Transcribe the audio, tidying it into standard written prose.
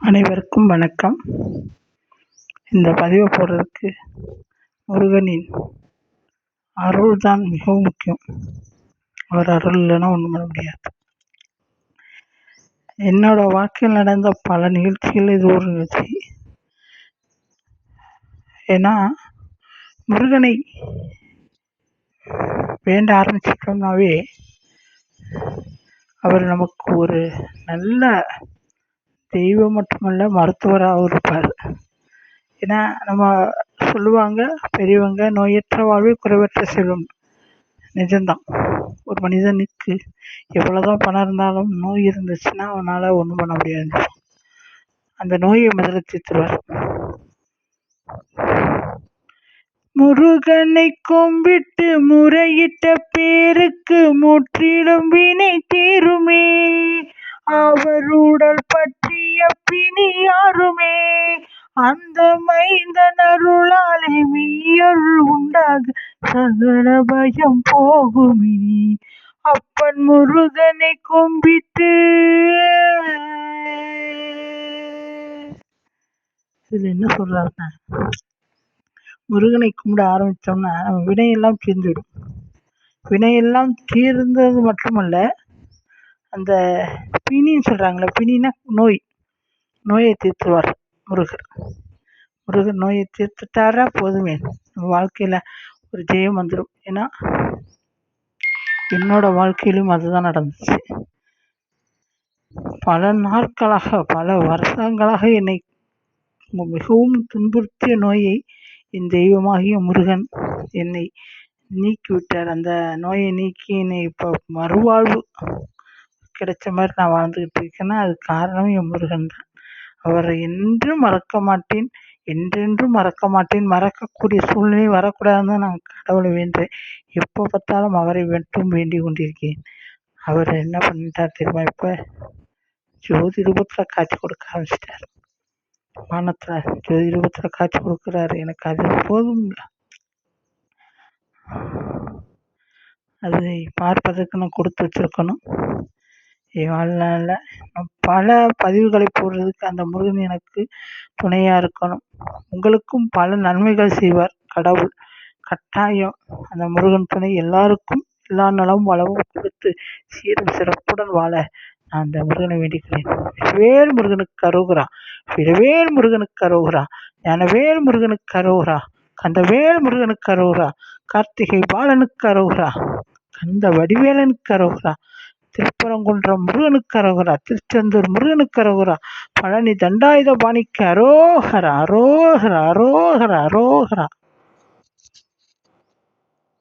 அனைவருக்கும் வணக்கம். இந்த பதிவை போடுறதுக்கு முருகனின் அருள் தான் மிகவும் முக்கியம். அவர் அருள் இல்லைன்னா ஒன்றும் பண்ண முடியாது. என்னோட வாழ்க்கையில் நடந்த பல நிகழ்ச்சிகள் இது ஒரு நிகழ்ச்சி. ஏன்னா முருகனை வேண்ட ஆரம்பிச்சிட்டோம்னாவே அவர் நமக்கு ஒரு நல்ல தெய்வம் மட்டுமல்ல, மருத்துவராகவும் இருப்பார். ஏன்னா நம்ம சொல்லுவாங்க பெரியவங்க, நோயற்ற வாழ்வே குறைவற்ற செல்வம். நிஜம்தான். ஒரு மனிதனுக்கு எவ்வளோதான் பணம் இருந்தாலும் நோய் இருந்துச்சுன்னா அவனால் ஒன்றும் பண்ண முடியாது. அந்த நோயை முதல்ல தீர்த்துருவார். முருகனை கும்பிட்டு முறையிட்ட பேருக்கு முற்றிலும் வினை தீருமே. அவர் உடல் பற்றிய பிணி யாருமே. அந்த மைந்தன் அருளாலே மெய்யருள் உண்டாக சகல பயம் போகுமே. அப்பன் முருகனை கும்பிட்டு இதுல என்ன சொல்றாருன்னா, முருகனை கும்பிட ஆரம்பித்தோம்னா நம்ம வினையெல்லாம் தீர்ந்துவிடும். வினையெல்லாம் தீர்ந்தது மட்டுமல்ல, அந்த பிணின்னு சொல்கிறாங்களே, பிணின்னா நோயை தீர்த்துருவார் முருகர். முருகர் நோயை தீர்த்துட்டாரா போதுமே, நம்ம வாழ்க்கையில் ஒரு ஜெயம் வந்துடும். ஏன்னா என்னோட வாழ்க்கையிலும் அதுதான் நடந்துச்சு. பல நாட்களாக, பல வருஷங்களாக என்னை மிகவும் துன்புறுத்திய நோயை என் தெய்வமாகிய முருகன் என்னை நீக்கிவிட்டார். அந்த நோயை நீக்கி என்னை இப்போ மறுவாழ்வு கிடைச்ச மாதிரி நான் வாழ்ந்துக்கிட்டு இருக்கேன்னா அது காரணம் என் முருகன் தான். அவரை என்றும் மறக்க மாட்டேன், என்றென்றும் மறக்க மாட்டேன். மறக்கக்கூடிய சூழ்நிலை வரக்கூடாதுன்னு நான் கடவுளை வேண்டேன். எப்போ பார்த்தாலும் அவரை மட்டும் வேண்டி கொண்டிருக்கேன். அவர் என்ன பண்ணிட்டார் தெரியுமா? இப்போ ஜோதி ரூபத்தில் காட்சி கொடுக்க ஆரம்பிச்சிட்டார். வானத்தில் ஜோதி ரூபத்தில் காட்சி கொடுக்குறாரு. எனக்கு அது போதும். அதை பார்ப்பதற்கு நான் கொடுத்து வச்சிருக்கணும். என் வாழ்நாளில் பல பதிவுகளை போடுறதுக்கு அந்த முருகன் எனக்கு துணையாக இருக்கணும். உங்களுக்கும் பல நன்மைகள் செய்வார் கடவுள். கட்டாயம் அந்த முருகன் துணை எல்லாருக்கும் எல்லா நலமும் வளமும் கொடுத்து சீரும் சிறப்புடன் வாழ நான் அந்த முருகனை வேண்டிக்கிறேன். வேல் முருகனுக்கு அரோகரா, விரவேல் முருகனுக்கு அரோகரா, ஞானவேல் முருகனுக்கு அரோகரா, கந்தவேல் முருகனுக்கு அரோகரா, கார்த்திகை பாலனுக்கு அரோகரா, கந்த வடிவேலனுக்கு அரோகரா, திருப்பரங்குன்றம் முருகனுக்கு அரோகரா, திருச்செந்தூர் முருகனுக்கு அரோகரா, பழனி தண்டாயுத பாணிக்கு அரோகரா, அரோகரா, அரோகரா, அரோகரா.